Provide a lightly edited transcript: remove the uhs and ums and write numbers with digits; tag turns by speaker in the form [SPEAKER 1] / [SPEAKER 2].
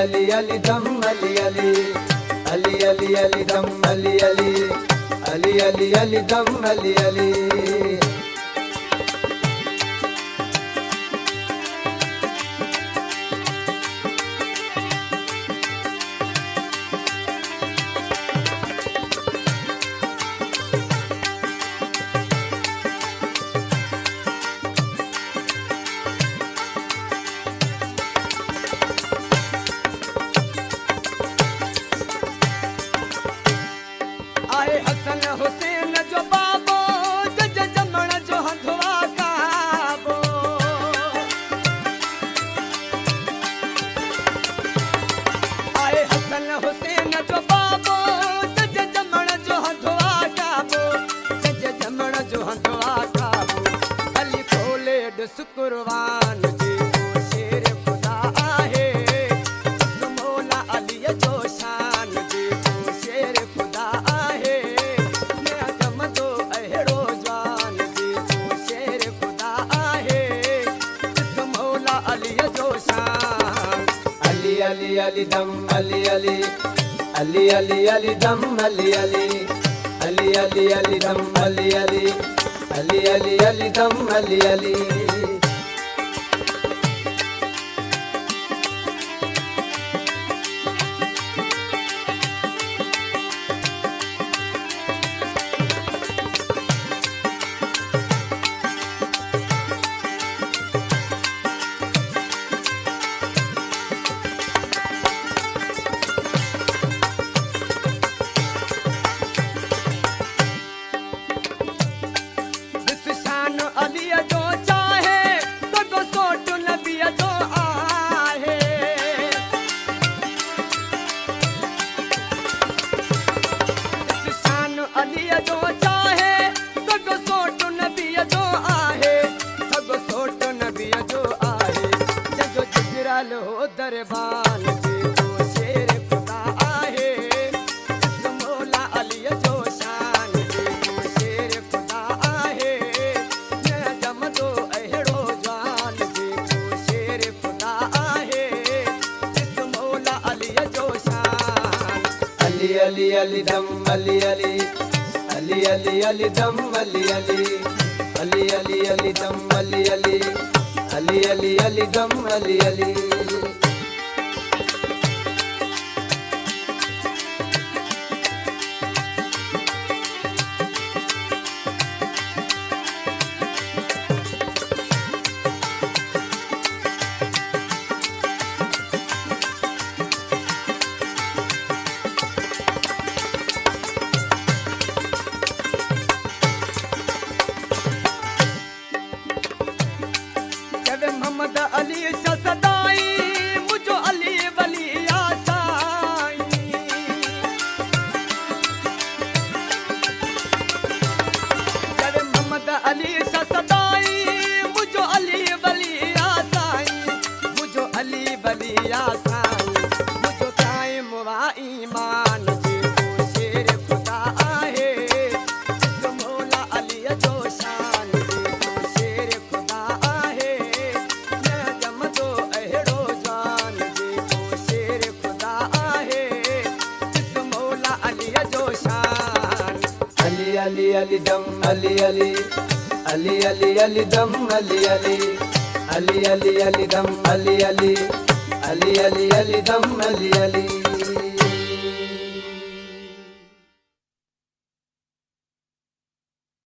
[SPEAKER 1] अली अली दम अली अली अली अली अली दम अली अली अली अली अली दम अली अली।
[SPEAKER 2] आए हसन हुसैन जो बाबो जज जमण जो हंधवा काबो। आए हसन हुसैन जो बाबो जज जमण जो हंधवा काबो। जज जमण जो हंधवा काबो। अली खोले ॾिस कुर्बान जी वो शेर खुदा आहे। मौला अलीअ जो शान जी वो शेर खुदा आहे।
[SPEAKER 1] अली अली दम अली अली अली अली अली दम अली अली अली अली अली दम अली अली अली अली अली दम अली अली।
[SPEAKER 2] अलीअ जो चाहे सगो सोट नबीअ जो आहे। शान अलीअ जो चाहे सगो सोट नबीअ जो आहे। सगो सोट नबीअ जो आहे। जगो जिगराल हो दरबान जी वो शेर खुदा आहे। मौला अलीअ जो शान जी वो शेर खुदा आहे।
[SPEAKER 1] अली अली दम अली अली अली अली अली दम अली अली अली अली अली दम अली अली अली अली अली दम अली अली।
[SPEAKER 2] मोहम्मद अली सदाई मुझो अली वलिया साईं। जब मोहम्मद अली सदाई मुझो अली वलिया साईं। मुझो अली वलिया साईं। मुझो कायम वा ईमान जी वो शेर खुदा आहे। मौला अलीअ जो शान जी वो शेर खुदा आहे।
[SPEAKER 1] अली अली दम अली अली अली अली अली दम अली अली अली अली अली दम अली अली अली अली अली दम अली अली।